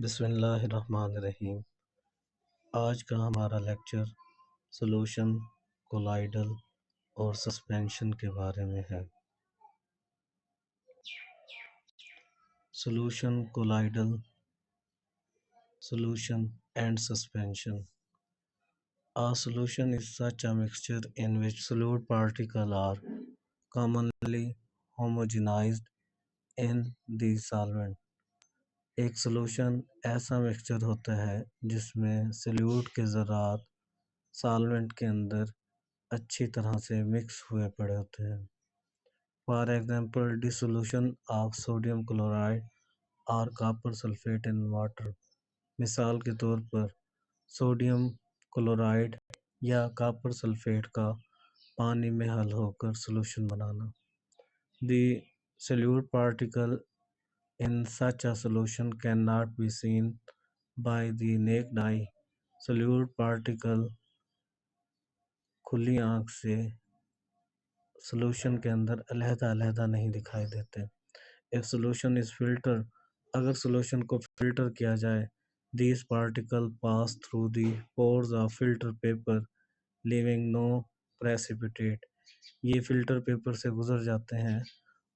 बिस्मिल्लाहिर्रहमानिर्रहीम। आज का हमारा लेक्चर सॉल्यूशन, कोलाइडल और सस्पेंशन के बारे में है। Solution, colloidal, solution and suspension. A solution is such a mixture in which solute particles are commonly homogenized in the solvent. एक सॉल्यूशन ऐसा मिक्सचर होता है जिसमें सल्यूट के ज़रात सॉल्वेंट के अंदर अच्छी तरह से मिक्स हुए पड़े होते हैं। For example, dissolution of sodium chloride और कॉपर सल्फेट इन वाटर। मिसाल के तौर पर सोडियम क्लोराइड या कॉपर सल्फेट का पानी में हल होकर solution banana. The solute particle in such a solution cannot be seen by the naked eye. solute particle खुली आँख से सॉल्यूशन के अंदर अलहदा नहीं दिखाई देते। इफ सॉल्यूशन इज फिल्टर, अगर सॉल्यूशन को फिल्टर किया जाए, these particles pass through the pores of filter paper leaving no precipitate. ये फिल्टर पेपर से गुजर जाते हैं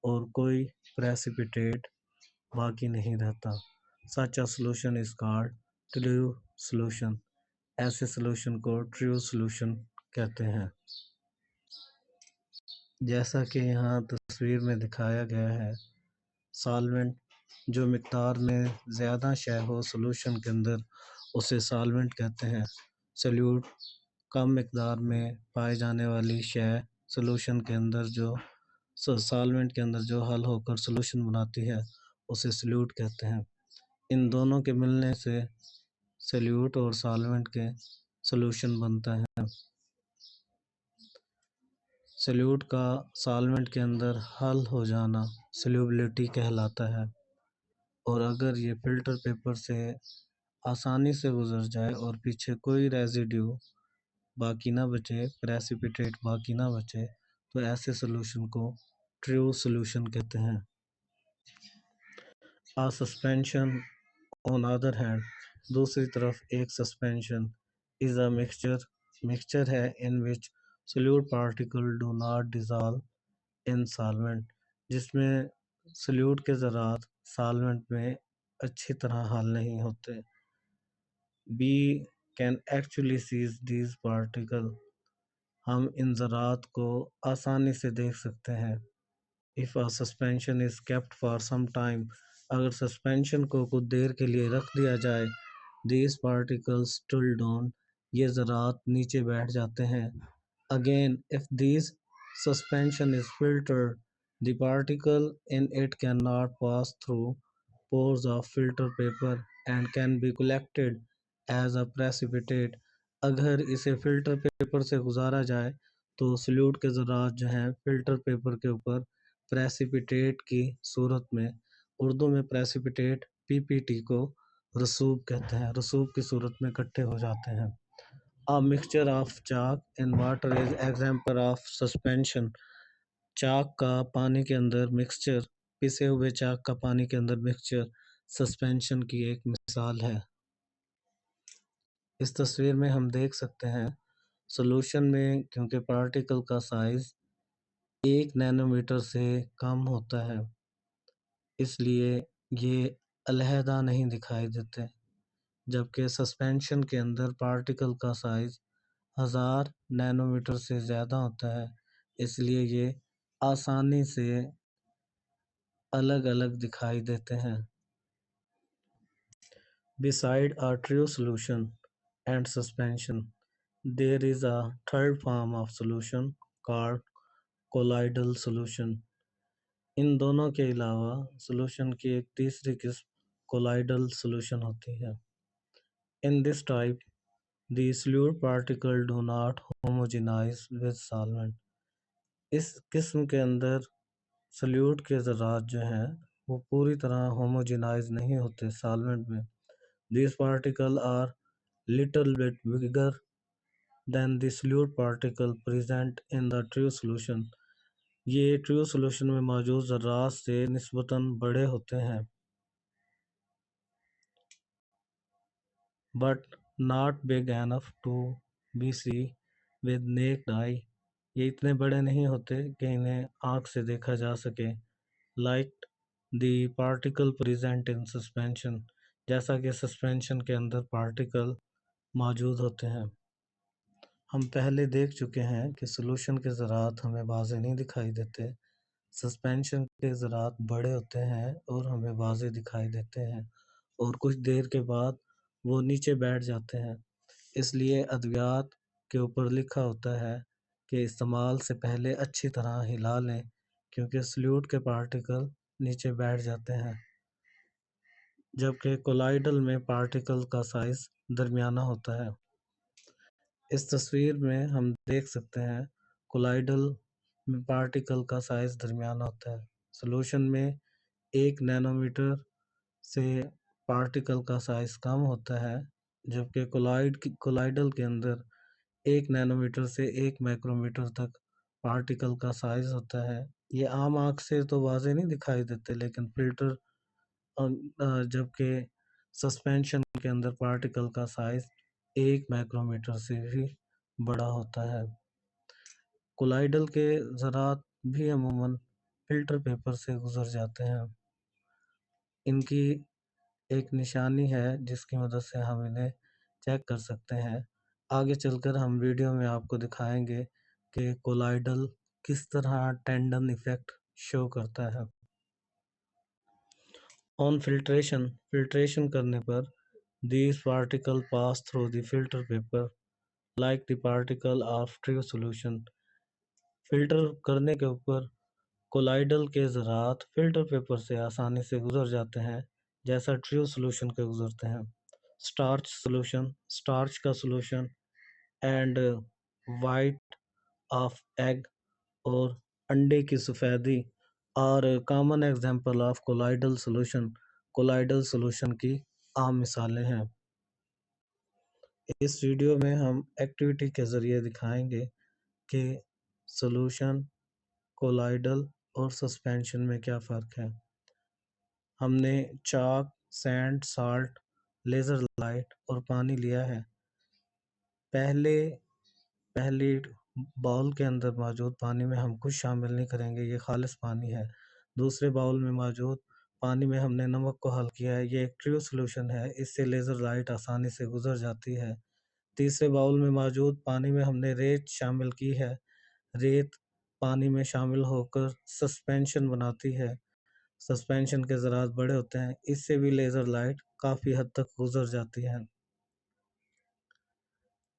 और कोई प्रेसिपिटेट बाकी नहीं रहता। Such a solution is called true solution. ऐसे सॉल्यूशन को ट्रू सॉल्यूशन कहते हैं। जैसा कि यहाँ तस्वीर में दिखाया गया है, सॉल्वेंट जो मिक़दार में ज़्यादा शय हो सॉल्यूशन के अंदर, उसे सॉल्वेंट कहते हैं। सल्यूट कम मिक़दार में पाए जाने वाली शय सॉल्यूशन के अंदर जो सॉल्वेंट के अंदर जो हल होकर सॉल्यूशन बनाती है, उसे सल्यूट कहते हैं। इन दोनों के मिलने से सल्यूट और सॉल्वेंट के सॉल्यूशन बनता है। सल्यूट का सॉल्वेंट के अंदर हल हो जाना सॉल्युबिलिटी कहलाता है। और अगर ये फ़िल्टर पेपर से आसानी से गुजर जाए और पीछे कोई रेजिड्यू बाकी ना बचे, प्रेसिपिटेट बाकी ना बचे, तो ऐसे सॉल्यूशन को ट्रू सॉल्यूशन कहते हैं। A suspension on other hand, दूसरी तरफ एक सस्पेंशन इज़ अ मिक्सचर है in which solute particle do not dissolve in solvent, जिसमें सल्यूट के ज़रात सॉल्वेंट में अच्छी तरह हल नहीं होते। We can actually see these particle, हम इन ज़रात को आसानी से देख सकते हैं। If a suspension is kept for some time, अगर सस्पेंशन को कुछ देर के लिए रख दिया जाए, दीज पार्टिकल्स स्टिल डाउन, ये ज़रात नीचे बैठ जाते हैं। Again if these suspension is filtered, the particle in it can not pass through pores of filter paper and can be collected as a precipitate, अगर इसे फ़िल्टर पेपर से गुजारा जाए तो सल्यूट के ज़रात जो हैं फ़िल्टर पेपर के ऊपर प्रेसिपिटेट की सूरत में, उर्दू में प्रेसिपिटेट पीपीटी को रसूब कहते हैं, रसूब की सूरत में इकट्ठे हो जाते हैं। A mixture of chalk and water is example of suspension. चाक का पानी के अंदर मिक्सचर, पिसे हुए चाक का पानी के अंदर मिक्सचर सस्पेंशन की एक मिसाल है। इस तस्वीर में हम देख सकते हैं सॉल्यूशन में क्योंकि पार्टिकल का साइज़ 1 नैनोमीटर से कम होता है, इसलिए ये अलहदा नहीं दिखाई देते, जबकि सस्पेंशन के अंदर पार्टिकल का साइज़ 1000 नैनोमीटर से ज़्यादा होता है, इसलिए ये आसानी से अलग अलग दिखाई देते हैं। Beside a true solution and suspension, there is a third form of solution called colloidal solution. इन दोनों के अलावा सॉल्यूशन की एक तीसरी किस्म कोलाइडल सॉल्यूशन होती है। In this type, the solute particle do not homogenize with solvent. इस किस्म के अंदर सल्यूट के ज़रात जो हैं वो पूरी तरह होमोजेनाइज नहीं होते सॉल्वेंट में। These particles are little bit bigger than the solute particle present in the true solution. ये ट्रू सॉल्यूशन में मौजूद ज़रात से निस्बतन बड़े होते हैं। but not big enough to be seen with naked eye. ये इतने बड़े नहीं होते कि इन्हें आँख से देखा जा सके। Like the particle present in suspension, जैसा कि सस्पेंशन के अंदर पार्टिकल मौजूद होते हैं। हम पहले देख चुके हैं कि सॉल्यूशन के ज़रात हमें वाज़े नहीं दिखाई देते। सस्पेंशन के ज़रात बड़े होते हैं और हमें वाज़े दिखाई देते हैं और कुछ देर के बाद वो नीचे बैठ जाते हैं। इसलिए अद्वियात के ऊपर लिखा होता है कि इस्तेमाल से पहले अच्छी तरह हिला लें, क्योंकि सॉल्यूट के पार्टिकल नीचे बैठ जाते हैं, जबकि कोलाइडल में पार्टिकल का साइज़ दरमियाना होता है। इस तस्वीर में हम देख सकते हैं कोलाइडल में पार्टिकल का साइज़ दरमियाना होता है। सॉल्यूशन में 1 नैनोमीटर से पार्टिकल का साइज़ कम होता है, जबकि कोलाइडल के अंदर 1 नैनोमीटर से 1 माइक्रोमीटर तक पार्टिकल का साइज़ होता है। ये आम आँख से तो वाज़े नहीं दिखाई देते, लेकिन फ़िल्टर जबकि सस्पेंशन के अंदर पार्टिकल का साइज़ 1 माइक्रोमीटर से भी बड़ा होता है। कोलाइडल के ज़रात भी अमूमन फ़िल्टर पेपर से गुज़र जाते हैं। इनकी एक निशानी है जिसकी मदद से हम इन्हें चेक कर सकते हैं। आगे चलकर हम वीडियो में आपको दिखाएँगे कि कोलाइडल किस तरह टेंडन इफ़ेक्ट शो करता है। ऑन फिल्ट्रेशन करने पर these particles pass through the filter paper like the particle of true solution. Filter करने के ऊपर कोलाइडल के ज़रात फिल्टर पेपर से आसानी से गुजर जाते हैं, जैसा ट्रू सॉल्यूशन के गुजरते हैं। स्टार्च का solution and white of egg और अंडे की सफ़ेदी और common example of colloidal solution की आम मिसालें हैं। इस वीडियो में हम एक्टिविटी के ज़रिए दिखाएंगे कि सॉल्यूशन, कोलाइडल और सस्पेंशन में क्या फ़र्क है। हमने चाक, सैंड, साल्ट, लेज़र लाइट और पानी लिया है। पहली बाउल के अंदर मौजूद पानी में हम कुछ शामिल नहीं करेंगे, ये खालिस पानी है। दूसरे बाउल में मौजूद पानी में हमने नमक को हल किया है, ये एक ट्रू सॉल्यूशन है, इससे लेज़र लाइट आसानी से गुजर जाती है। तीसरे बाउल में मौजूद पानी में हमने रेत शामिल की है। रेत पानी में शामिल होकर सस्पेंशन बनाती है। सस्पेंशन के ज़रात बड़े होते हैं, इससे भी लेज़र लाइट काफ़ी हद तक गुजर जाती है।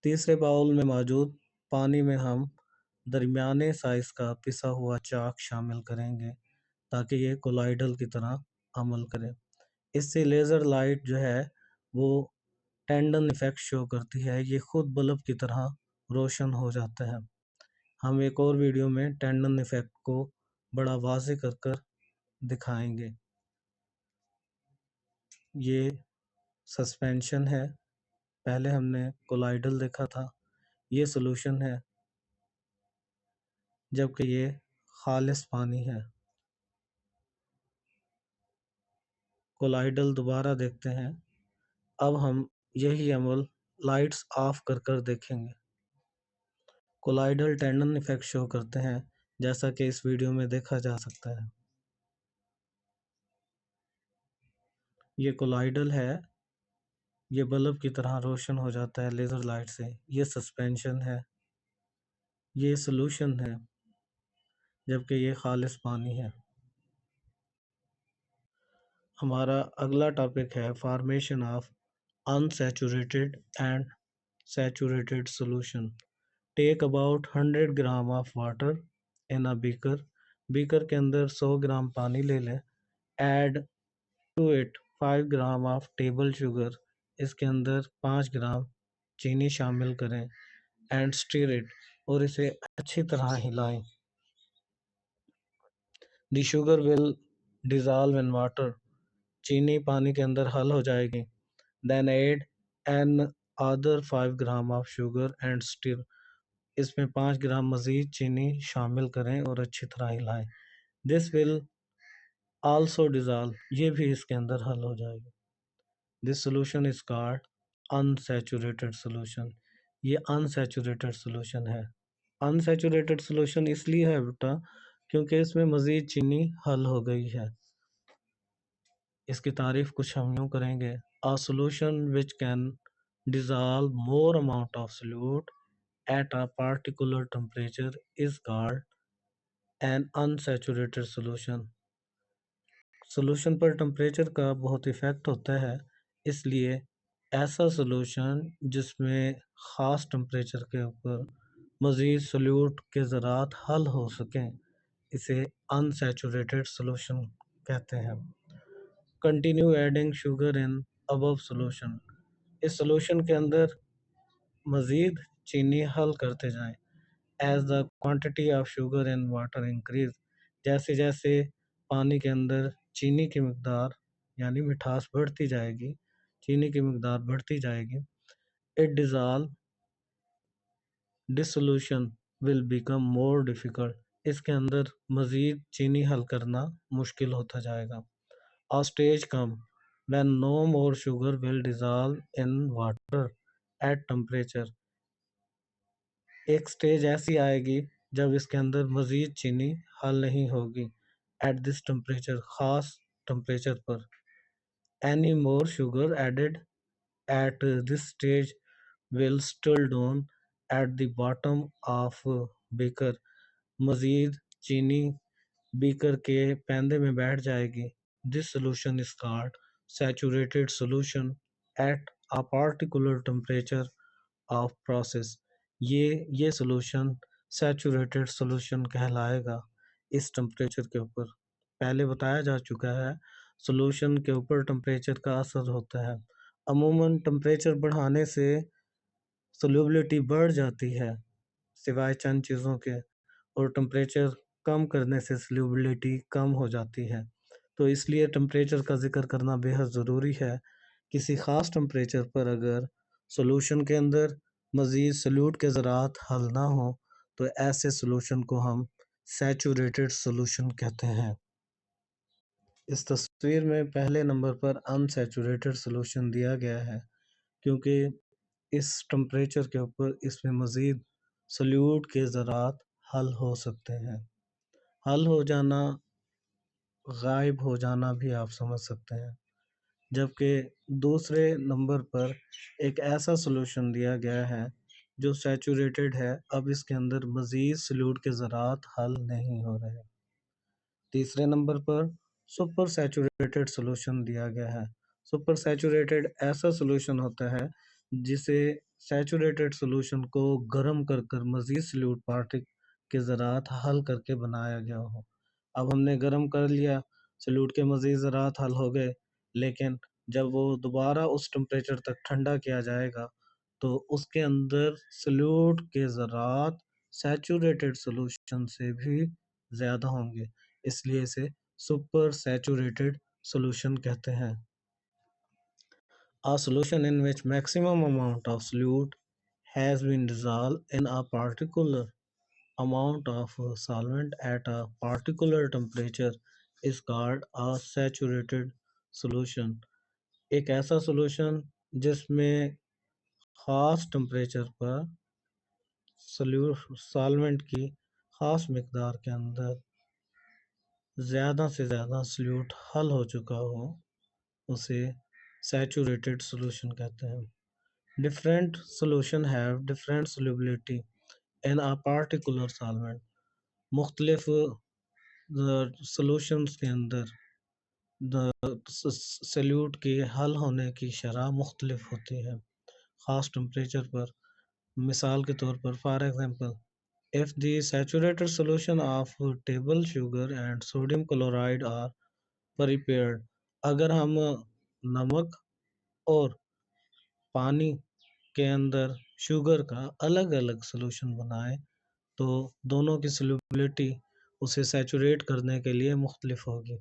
तीसरे बाउल में मौजूद पानी में हम दरमियाने साइज़ का पिसा हुआ चाक शामिल करेंगे ताकि ये कोलाइडल की तरह अमल करे। इससे लेज़र लाइट जो है वो टेंडन इफ़ेक्ट शो करती है, ये खुद बल्ब की तरह रोशन हो जाता है। हम एक और वीडियो में टेंडन इफ़ेक्ट को बड़ा वाज़े कर कर दिखाएंगे। ये सस्पेंशन है, पहले हमने कोलाइडल देखा था, ये सॉल्यूशन है, जबकि ये खालिस पानी है। कोलाइडल दोबारा देखते हैं। अब हम यही अमल लाइट्स ऑफ कर कर देखेंगे। कोलाइडल टेंडन इफ़ेक्ट शो करते हैं, जैसा कि इस वीडियो में देखा जा सकता है। ये कोलाइडल है, ये बल्ब की तरह रोशन हो जाता है लेज़र लाइट से। ये सस्पेंशन है, ये सॉल्यूशन है, जबकि ये खालिस पानी है। हमारा अगला टॉपिक है formation of unsaturated and saturated solution. Take about 100 gram of water in a beaker के अंदर 100 ग्राम पानी ले लें। Add to it 5 gram of table sugar, इसके अंदर 5 ग्राम चीनी शामिल करें। एंड स्टीर इट, और इसे अच्छी तरह हिलाएं। The sugar will dissolve in water, चीनी पानी के अंदर हल हो जाएगी। Then add another 5 gram of sugar and stir, इसमें 5 ग्राम मज़ीद चीनी शामिल करें और अच्छी तरह हिलाएं। दिस विल आल्सो डिज़ोल्व, ये भी इसके अंदर हल हो जाएगी। This solution is called unsaturated solution. ये अनसैचुरेटेड सोल्यूशन है। अनसैचुरेटेड सोल्यूशन इसलिए है बेटा क्योंकि इसमें मज़ीद चीनी हल हो गई है। इसकी तारीफ कुछ हम यूँ करेंगे, a solution which can dissolve more amount of solute at a particular temperature is called an unsaturated solution। Solution पर टेम्परेचर का बहुत इफ़ेक्ट होता है, इसलिए ऐसा सोल्यूशन जिसमें ख़ास टेम्परेचर के ऊपर मज़ीद सोल्यूट के ज़रात हल हो सकें, इसे अनसैचुरेटेड सोल्यूशन कहते हैं। Continue adding sugar in above solution. इस सोल्यूशन के अंदर मज़ीद चीनी हल करते जाएं। As the quantity of sugar in water increase, जैसे जैसे पानी के अंदर चीनी की मकदार यानी मिठास बढ़ती जाएगी, चीनी की मकदार बढ़ती जाएगी, it dissolve dissolution will become more difficult. इसके अंदर मज़ीद चीनी हल करना मुश्किल होता जाएगा। A stage come when no more sugar will dissolve in water at temperature. एक स्टेज ऐसी आएगी जब इसके अंदर मज़ीद चीनी हल नहीं होगी एट दिस टेम्परेचर, ख़ास टेम्परेचर पर। Any more sugar added at this stage will still down at the bottom of beaker. मज़ीद चीनी बीकर के पैंदे में बैठ जाएगी। This solution is called saturated solution at a particular temperature of process. ये सोल्यूशन सैचुरेटेड सोल्यूशन कहलाएगा इस टेम्परेचर के ऊपर। पहले बताया जा चुका है सोल्यूशन के ऊपर टेम्परेचर का असर होता है। अमूमन टेम्परेचर बढ़ाने से सोल्यूबिलिटी बढ़ जाती है सिवाय चंद चीज़ों के, और टेम्परेचर कम करने से सोल्यूबिलिटी कम हो जाती है। तो इसलिए टेम्परेचर का ज़िक्र करना बेहद ज़रूरी है। किसी ख़ास टेम्परेचर पर अगर सॉल्यूशन के अंदर मज़ीद सॉल्यूट के ज़रात हल ना हो तो ऐसे सॉल्यूशन को हम सैचुरेटेड सॉल्यूशन कहते हैं। इस तस्वीर में पहले नंबर पर अनसैचुरेटेड सॉल्यूशन दिया गया है क्योंकि इस टेम्परेचर के ऊपर इसमें मज़ीद सॉल्यूट के ज़रात हल हो सकते हैं। हल हो जाना, गायब हो जाना भी आप समझ सकते हैं। जबकि दूसरे नंबर पर एक ऐसा सॉल्यूशन दिया गया है जो सैचुरेटेड है, अब इसके अंदर मज़ीद सॉल्यूट के ज़रात हल नहीं हो रहे। तीसरे नंबर पर सुपर सैचुरेटेड सॉल्यूशन दिया गया है। सुपर सैचुरेटेड ऐसा सॉल्यूशन होता है जिसे सैचुरेटेड सॉल्यूशन को गर्म कर कर मज़ीद सॉल्यूट पार्टिकल के ज़रात हल करके बनाया गया हो। अब हमने गर्म कर लिया, सॉल्यूट के मज़ीद ज़रात हल हो गए, लेकिन जब वो दोबारा उस टेम्परेचर तक ठंडा किया जाएगा तो उसके अंदर सॉल्यूट के ज़रात सैचुरेटेड सॉल्यूशन से भी ज़्यादा होंगे, इसलिए इसे सुपर सैचुरेटेड सॉल्यूशन कहते हैं। A solution in which maximum amount of solute has been dissolved in a particular amount of solvent at a particular temperature is called a saturated solution। एक ऐसा सॉल्यूशन जिसमें ख़ास टेम्परेचर पर solvent की ख़ास मकदार के अंदर ज़्यादा से ज़्यादा सॉल्यूट हल हो चुका हो, उसे सैचुरेटेड सॉल्यूशन कहते हैं। Different solution have different solubility in a particular solvent. मुख्तलिफ सॉल्यूशंस के अंदर सल्यूट के हल होने की शरह मुख्तलिफ होती है ख़ास टेम्परेचर पर। मिसाल के तौर पर for example, if the saturated solution of table sugar and sodium chloride are prepared. अगर हम नमक और पानी के अंदर शुगर का अलग अलग सॉल्यूशन बनाएं तो दोनों की solubility उसे सैचुरेट करने के लिए मुख्तलिफ होगी।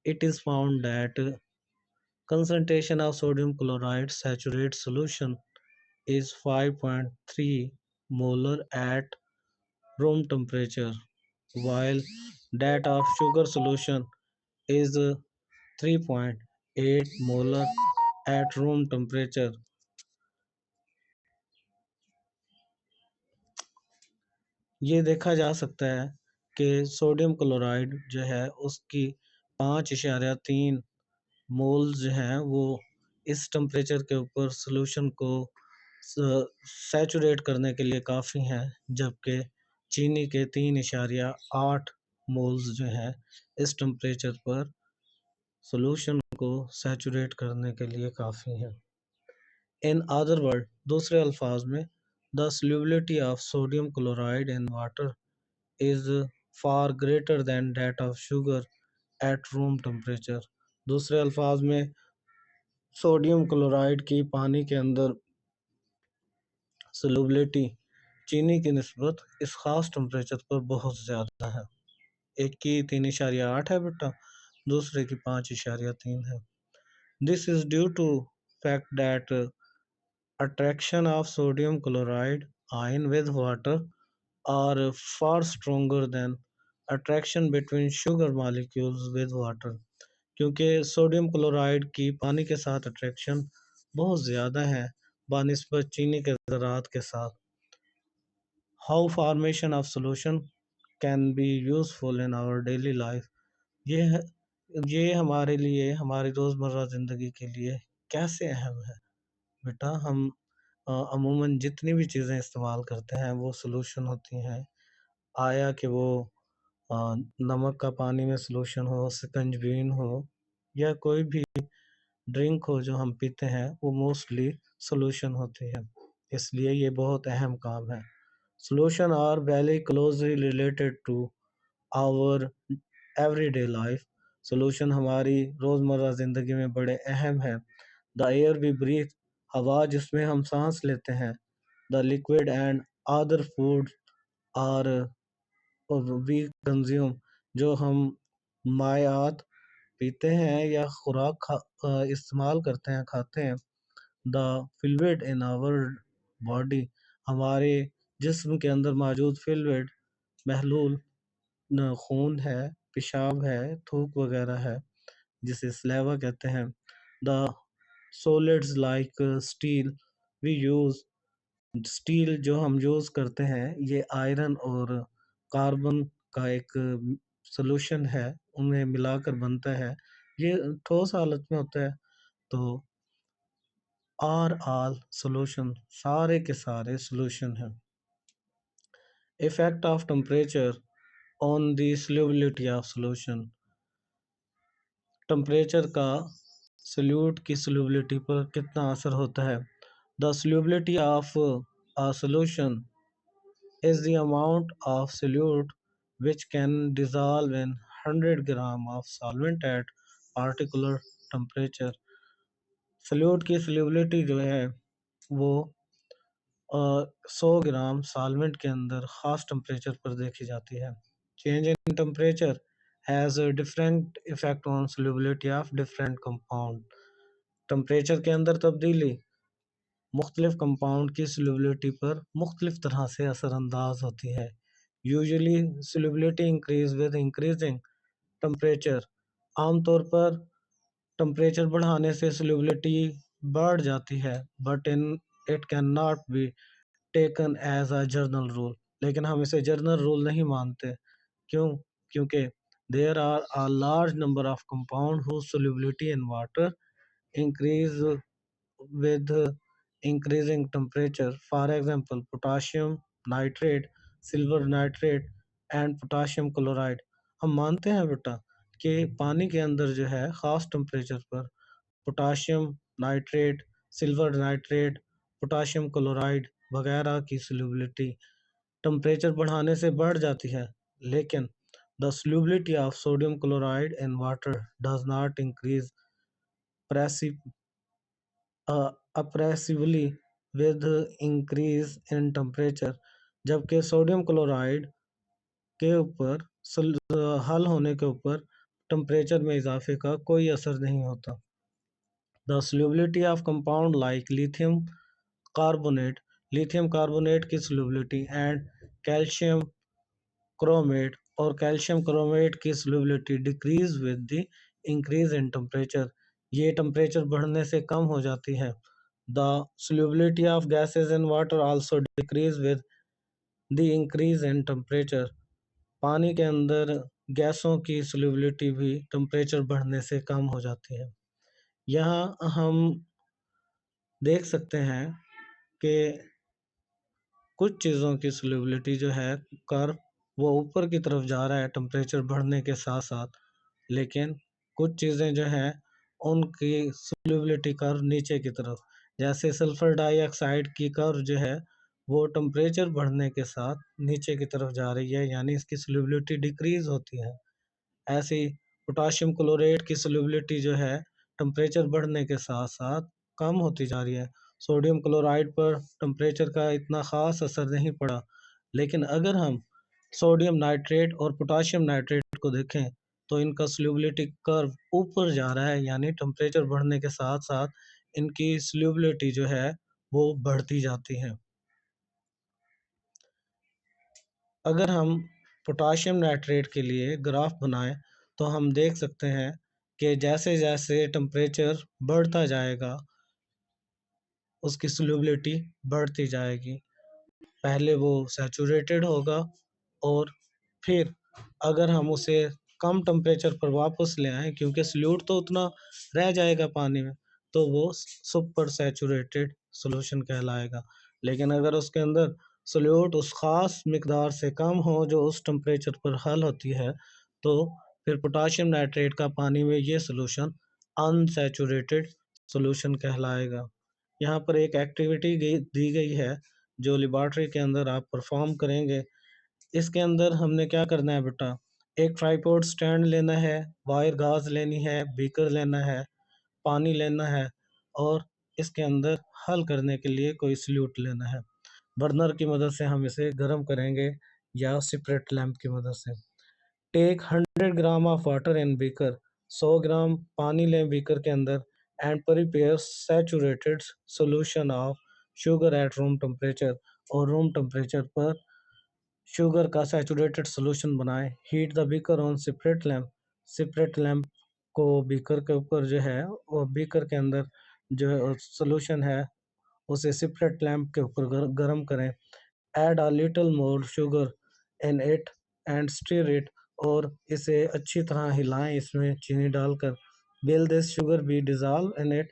It is found that concentration of sodium chloride saturated solution is 5.3 molar at room temperature, while that of sugar solution is 3.8 molar at room temperature। ये देखा जा सकता है कि सोडियम क्लोराइड जो है उसकी 5.3 मोल्स जो हैं वो इस टेम्परेचर के ऊपर सॉल्यूशन को सैचुरेट करने के लिए काफ़ी हैं, जबकि चीनी के 3.8 मोल्स जो हैं इस टेम्परेचर पर सॉल्यूशन को सैचुरेट करने के लिए काफ़ी हैं। इन अदर वर्ड, दूसरे अल्फाज में, the solubility of sodium chloride in water is far greater than that of sugar at room temperature। दूसरे अल्फाज में सोडियम क्लोराइड की पानी के अंदर solubility चीनी की निस्बत इस ख़ास टेम्परेचर पर बहुत ज़्यादा है। एक की 3.8 है बेटा, दूसरे की 5.3 है। This is due to fact that attraction of sodium chloride ion with water are far stronger than attraction between sugar molecules with water। क्योंकि सोडियम क्लोराइड की पानी के साथ अट्रैक्शन बहुत ज़्यादा है बानिस्बत चीनी के ज़रात के साथ। How formation of solution can be useful in our daily life. ये है ये हमारे लिए हमारी रोज़मर्रा ज़िंदगी के लिए कैसे अहम है बेटा। हम अमूमन जितनी भी चीज़ें इस्तेमाल करते हैं वो सॉल्यूशन होती हैं। आया कि वो अ, नमक का पानी में सॉल्यूशन हो, शिकंजबीन हो या कोई भी ड्रिंक हो जो हम पीते हैं वो मोस्टली सॉल्यूशन होती है। इसलिए ये बहुत अहम काम है। Solution are very closely related to our everyday life. Solution हमारी रोज़मर्रा ज़िंदगी में बड़े अहम हैं। द एयर वी ब्रीथ, हवा जिसमें हम सांस लेते हैं। The liquid and other food are we consume, जो हम मायात पीते हैं या खुराक इस्तेमाल करते हैं, खाते हैं। The fluid in our body, हमारे जिस्म के अंदर मौजूद फ्लूइड महलूल खून है, पेशाब है, थूक वगैरह है जिसे स्लेवा कहते हैं। The solids like steel we use, steel जो हम यूज़ करते हैं ये आयरन और कार्बन का एक सॉल्यूशन है, उन्हें मिलाकर बनता है। ये ठोस हालत में होता है। तो आर ऑल सॉल्यूशन, सारे के सारे सॉल्यूशन हैं। Effect of temperature on the solubility of solution, temperature का सॉल्यूट की solubility पर कितना असर होता है। The solubility of a solution is the amount of solute which can dissolve in 100 gram of solvent at particular temperature। Solute की solubility जो है वो 100 ग्राम सॉल्वेंट के अंदर ख़ास टेम्परेचर पर देखी जाती है। Change in temperature has a different effect on solubility of different compound. Temperature के अंदर तब्दीली मुख्तलिफ कंपाउंड की solubility पर मुख्तलिफ तरह से असरअंदाज होती है। Usually solubility increase with increasing temperature, आमतौर पर टेम्परेचर बढ़ाने से solubility बढ़ जाती है। But in it can not be taken as a general rule, लेकिन हम इसे जर्नल रूल नहीं मानते। क्यों? क्योंकि there are a large number of compound whose solubility in water increase with increasing temperature। For example, potassium nitrate, silver nitrate and potassium chloride। हम मानते हैं बेटा कि पानी के अंदर जो है ख़ास टेम्परेचर पर potassium nitrate, silver nitrate, potassium chloride वगैरह की solubility टेम्परेचर बढ़ाने से बढ़ जाती है, लेकिन the solubility of sodium chloride in water does not increase appressively with increase in temperature। जबकि सोडियम क्लोराइड के ऊपर हल होने के ऊपर टेम्परेचर में इजाफे का कोई असर नहीं होता। The solubility of compound like lithium carbonate की solubility एंड कैल्शियम क्रोमेट और कैल्शियम क्रोमेट की solubility decrease with the increase in temperature, ये टेम्परेचर बढ़ने से कम हो जाती है। The solubility of gases in water also decrease with the increase in temperature, पानी के अंदर गैसों की सोल्यूबिलिटी भी टेम्परेचर बढ़ने से कम हो जाती है। यहाँ हम देख सकते हैं कि कुछ चीज़ों की सोल्यूबिलिटी जो है कर्व वो ऊपर की तरफ जा रहा है टेम्परेचर बढ़ने के साथ साथ, लेकिन कुछ चीज़ें जो हैं उनकी सोल्यूबिलिटी कर्व नीचे की तरफ, जैसे सल्फर डाइऑक्साइड की कर्व जो है वो टेम्परेचर बढ़ने के साथ नीचे की तरफ जा रही है, यानी इसकी सोल्यूबिलिटी डिक्रीज होती है। ऐसे ही पोटाशियम क्लोरेट की सोल्यूबिलिटी जो है टेम्परेचर बढ़ने के साथ साथ कम होती जा रही है। सोडियम क्लोराइड पर टेम्परेचर का इतना ख़ास असर नहीं पड़ा, लेकिन अगर हम सोडियम नाइट्रेट और पोटाशियम नाइट्रेट को देखें तो इनका सोल्यूबिलिटी कर्व ऊपर जा रहा है, यानी टेम्परेचर बढ़ने के साथ साथ इनकी सोल्यूबिलिटी जो है वो बढ़ती जाती है। अगर हम पोटाशियम नाइट्रेट के लिए ग्राफ बनाएं तो हम देख सकते हैं कि जैसे जैसे टेम्परेचर बढ़ता जाएगा उसकी सोल्यूबिलिटी बढ़ती जाएगी। पहले वो सैचुरेटेड होगा और फिर अगर हम उसे कम टेम्परेचर पर वापस ले आएँ, क्योंकि सोल्यूट तो उतना रह जाएगा पानी में, तो वो सुपर सैचुरेटेड सॉल्यूशन कहलाएगा। लेकिन अगर उसके अंदर सोल्यूट उस ख़ास मिकदार से कम हो जो उस टेम्परेचर पर हल होती है, तो फिर पोटाशियम नाइट्रेट का पानी में ये सॉल्यूशन अनसैचुरेटेड सॉल्यूशन कहलाएगा। यहाँ पर एक एक्टिविटी दी गई है जो लेबॉर्ट्री के अंदर आप परफॉर्म करेंगे। इसके अंदर हमने क्या करना है बेटा, एक ट्राइपॉड स्टैंड लेना है, वायर गाज लेनी है, बीकर लेना है, पानी लेना है और इसके अंदर हल करने के लिए कोई सल्यूट लेना है। बर्नर की मदद से हम इसे गर्म करेंगे या सेपरेट लैंप की मदद से। Take 100 gram of water in beaker, 100 gram पानी लें बीकर के अंदर and prepare saturated solution of sugar at room temperature, और रूम टेम्परेचर पर शुगर का सैचुरेटेड सॉल्यूशन बनाएं। Heat the beaker on separate lamp को बीकर के ऊपर जो है वो बीकर के अंदर जो सॉल्यूशन है उसे सेपरेट लैंप के ऊपर गर्म करें। Add a little more sugar in it and stir it, और इसे अच्छी तरह हिलाएं इसमें चीनी डालकर। Will this sugar be dissolve in it,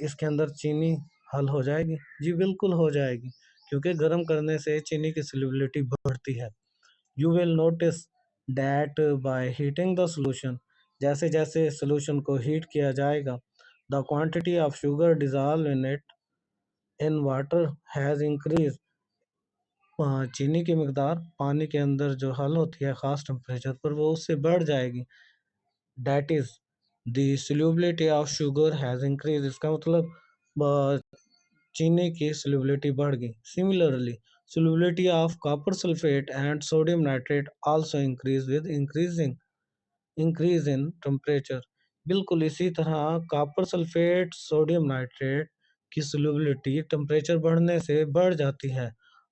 इसके अंदर चीनी हल हो जाएगी? जी बिल्कुल हो जाएगी, क्योंकि गर्म करने से चीनी की सॉल्युबिलिटी बढ़ती है। You will notice that by heating the solution, जैसे जैसे सॉल्यूशन को हीट किया जाएगा, the quantity of sugar dissolve in it in water has increase, चीनी की मिकदार पानी के अंदर जो हल होती है ख़ास टेम्परेचर पर वो उससे बढ़ जाएगी। That is the solubility of sugar has increase, इसका मतलब चीनी की solubility बढ़ गई। Similarly solubility of copper sulphate and sodium nitrate also increase with increase in temperature. बिल्कुल इसी तरह कॉपर सल्फेट सोडियम नाइट्रेट की solubility टेम्परेचर बढ़ने से बढ़ जाती है।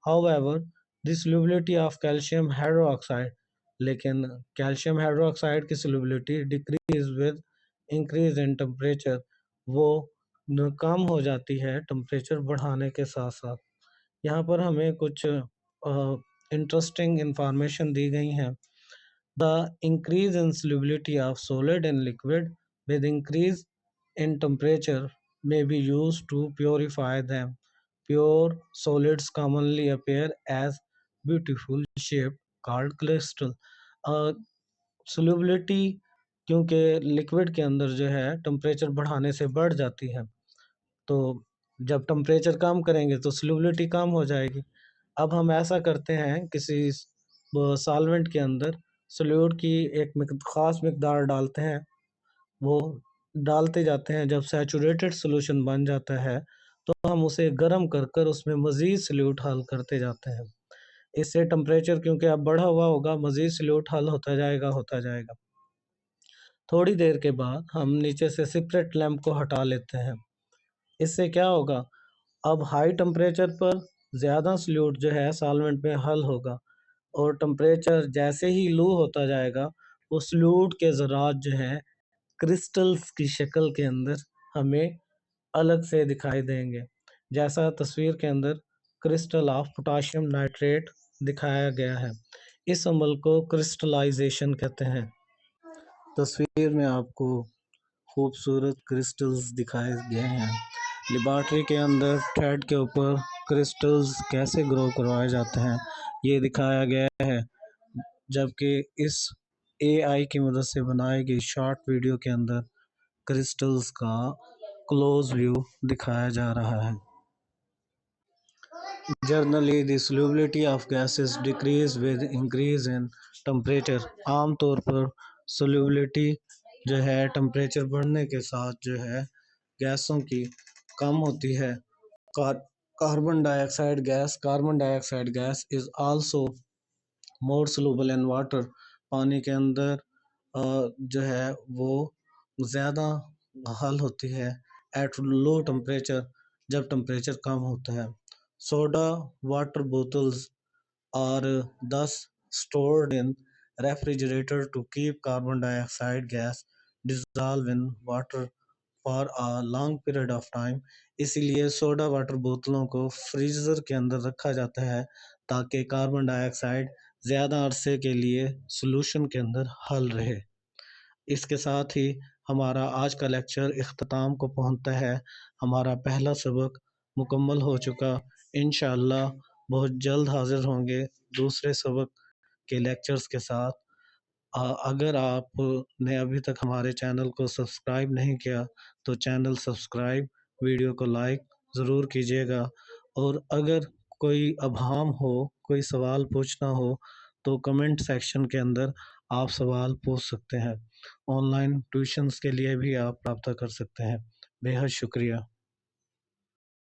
However the solubility of calcium hydroxide, लेकिन कैल्शियम हाइड्रोक्साइड की solubility decrease with increase in temperature, वो कम हो जाती है टेम्परेचर बढ़ाने के साथ साथ। यहाँ पर हमें कुछ इंटरेस्टिंग इंफॉर्मेशन दी गई हैं। The increase in solubility of solid and liquid with increase in temperature may be used to purify them. Pure solids commonly appear as beautiful shape called crystal. solubility क्योंकि लिक्विड के अंदर जो है temperature बढ़ाने से बढ़ जाती है, तो जब टेम्परेचर कम करेंगे तो solubility कम हो जाएगी। अब हम ऐसा करते हैं, किसी सॉल्वेंट के अंदर सोल्यूट की एक ख़ास मिकदार डालते हैं, वो डालते जाते हैं, जब सैचुरेटेड सॉल्यूशन बन जाता है तो हम उसे गर्म कर कर उसमें मज़ीद सोल्यूट हल करते जाते हैं। इससे टेम्परेचर क्योंकि अब बढ़ा हुआ होगा, मज़ीद सोल्यूट हल होता जाएगा। थोड़ी देर के बाद हम नीचे से सेपरेट लैंप को हटा लेते हैं। इससे क्या होगा, अब हाई टेम्परेचर पर ज़्यादा सोल्यूट जो है सॉल्वेंट में हल होगा, और टेम्परेचर जैसे ही लो होता जाएगा वो सोल्यूट के ज़रात जो हैं क्रिस्टल्स की शक्ल के अंदर हमें अलग से दिखाई देंगे। जैसा तस्वीर के अंदर क्रिस्टल ऑफ पोटाशियम नाइट्रेट दिखाया गया है। इस अमल को क्रिस्टलाइजेशन कहते हैं। तस्वीर में आपको खूबसूरत क्रिस्टल्स दिखाए गए हैं। लेबॉर्ट्री के अंदर थ्रेड के ऊपर क्रिस्टल्स कैसे ग्रो करवाए जाते हैं ये दिखाया गया है, जबकि इस एआई की मदद से बनाई गई शॉर्ट वीडियो के अंदर क्रिस्टल्स का क्लोज व्यू दिखाया जा रहा है। Generally, the solubility of gases decrease with increase in temperature. आमतौर पर solubility जो है टेम्परेचर बढ़ने के साथ जो है गैसों की कम होती है। Carbon dioxide gas is also more soluble in water. पानी के अंदर जो है वो ज़्यादा हल होती है एट लो टेम्परेचर, जब टेम्परेचर कम होता है। Soda water bottles are thus stored in refrigerator to keep carbon dioxide gas dissolve in water for a long period of time। इसीलिए सोडा वाटर बोतलों को फ्रीजर के अंदर रखा जाता है ताकि कार्बन डाइऑक्साइड ज़्यादा अरसे के लिए सॉल्यूशन के अंदर हल रहे। इसके साथ ही हमारा आज का लेक्चर इख्तिताम को पहुंचता है। हमारा पहला सबक मुकम्मल हो चुका। इंशाअल्लाह बहुत जल्द हाजिर होंगे दूसरे सबक के लेक्चर्स के साथ। अगर आपने अभी तक हमारे चैनल को सब्सक्राइब नहीं किया तो चैनल सब्सक्राइब, वीडियो को लाइक ज़रूर कीजिएगा। और अगर कोई अभाम हो, कोई सवाल पूछना हो तो कमेंट सेक्शन के अंदर आप सवाल पूछ सकते हैं। ऑनलाइन ट्यूशन्स के लिए भी आप रब्ता कर सकते हैं। बेहद शुक्रिया।